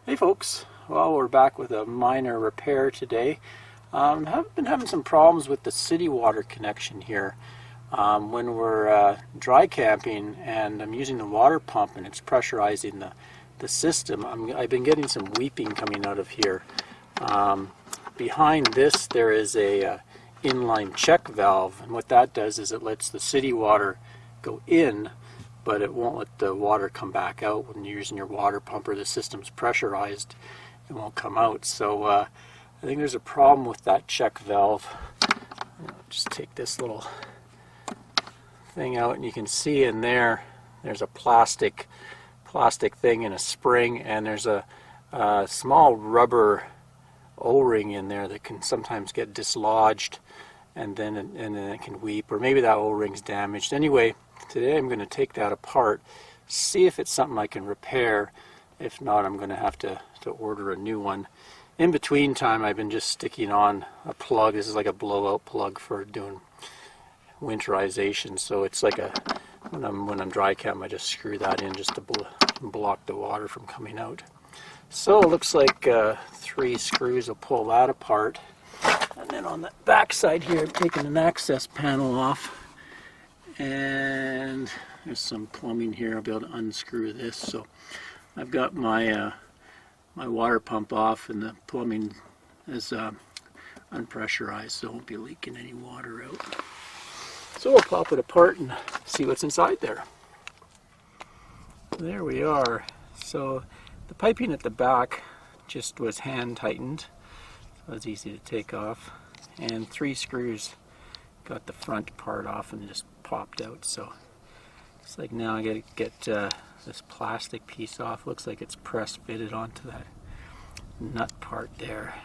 Hey folks, well we're back with a minor repair today. I've been having some problems with the city water connection here. When we're dry camping and I'm using the water pump and it's pressurizing the system, I've been getting some weeping coming out of here. Behind this there is a inline check valve, and what that does is it lets the city water go in, but it won't let the water come back out. When you're using your water pump or the system's pressurized, it won't come out. So I think there's a problem with that check valve. I'll just take this little thing out, and you can see in there's a plastic thing and a spring, and there's a small rubber O-ring in there that can sometimes get dislodged, and then it can weep, or maybe that O-ring's damaged. Anyway, today I'm going to take that apart, see if it's something I can repair. If not, I'm going to have to order a new one. In between time, I've been just sticking on a plug. This is like a blowout plug for doing winterization. So it's like when I'm dry camp, I just screw that in just to block the water from coming out. So it looks like 3 screws will pull that apart. And then on the back side here, I've taken an access panel off. And there's some plumbing here. I'll be able to unscrew this. So I've got my my water pump off, and the plumbing is unpressurized, so it won't be leaking any water out. So we'll pop it apart and see what's inside there. There we are. So the piping at the back just was hand tightened, so it's easy to take off, and 3 screws got the front part off and just popped out. So it's like now I gotta get this plastic piece off. Looks like it's press fitted onto that nut part there.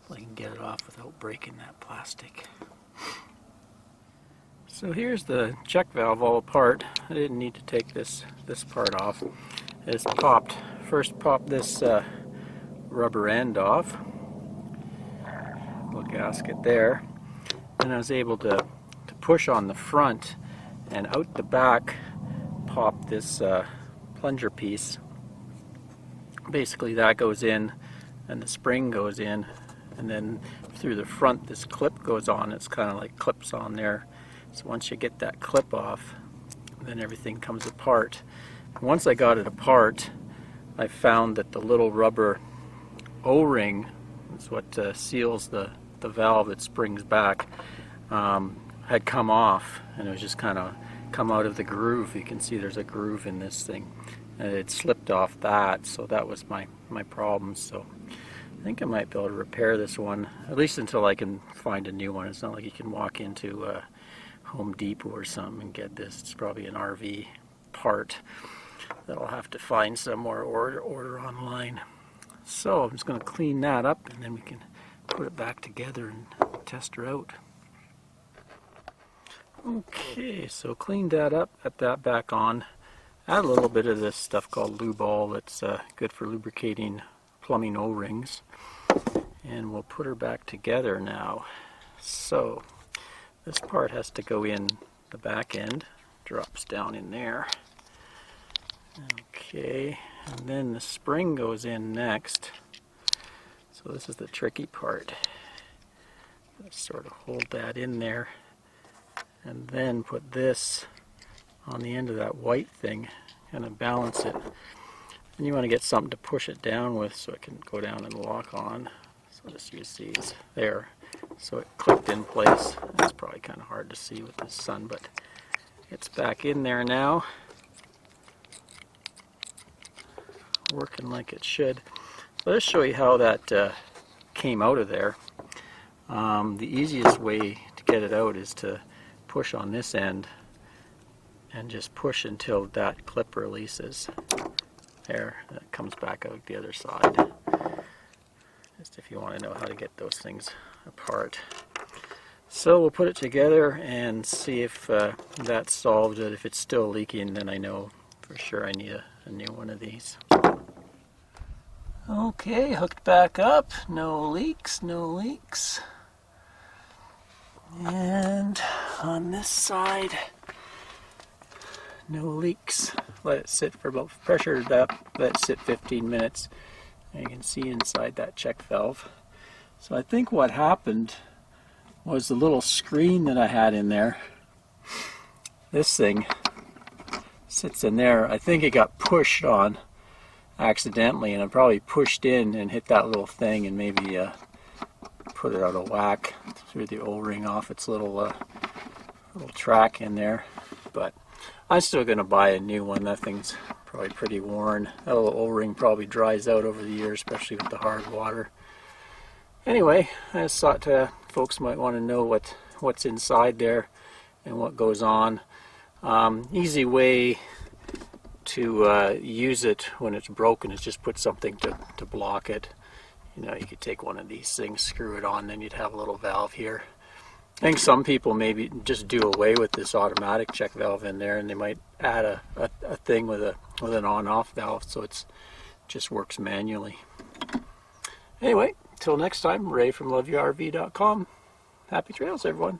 So I can get it off without breaking that plastic. So here's the check valve all apart. I didn't need to take this part off. I just first popped this rubber end off, little gasket there, and I was able to push on the front, and out the back pop this plunger piece. Basically that goes in and the spring goes in, and then through the front this clip goes on. It's kind of like clips on there. So once you get that clip off, then everything comes apart. And once I got it apart, I found that the little rubber O-ring is what seals the valve that springs back, had come off, and it was just kind of come out of the groove. You can see there's a groove in this thing, and it slipped off that, so that was my problem. So I think I might be able to repair this one, at least until I can find a new one. It's not like you can walk into Home Depot or something and get this. It's probably an RV part that I'll have to find somewhere or order online. So I'm just going to clean that up, and then we can put it back together and test her out. Okay, so cleaned that up, got that back on. Add a little bit of this stuff called LUBE-ALL that's good for lubricating plumbing O-rings. And we'll put her back together now. So this part has to go in the back end, drops down in there. Okay, and then the spring goes in next. So this is the tricky part. Let's sort of hold that in there, and then put this on the end of that white thing, kind of balance it. And you want to get something to push it down with so it can go down and lock on. So just use these there. So it clicked in place. It's probably kind of hard to see with the sun, but it's back in there now, working like it should. So let's show you how that came out of there. The easiest way to get it out is to push on this end and just push until that clip releases. There, that comes back out the other side. Just if you want to know how to get those things apart. So we'll put it together and see if that solved it. If it's still leaking, then I know for sure I need a new one of these. Okay, hooked back up. No leaks, no leaks. And on this side, No leaks. Let it sit for about, pressure it up, let it sit 15 minutes. And you can see inside that check valve. So I think what happened was the little screen that I had in there, this thing sits in there. I think it got pushed on accidentally, and I probably pushed in and hit that little thing and maybe put it out of whack, threw the O-ring off its little track in there. But I'm still going to buy a new one. That thing's probably pretty worn. That little O-ring probably dries out over the years, especially with the hard water. Anyway, I just thought folks might want to know what's inside there and what goes on. Easy way to use it when it's broken is just put something to block it. You know, you could take one of these things, screw it on, then you'd have a little valve here. I think some people maybe just do away with this automatic check valve in there, and they might add a thing with an on-off valve so it just works manually. Anyway, till next time, Ray from LoveYourRV.com. Happy trails, everyone.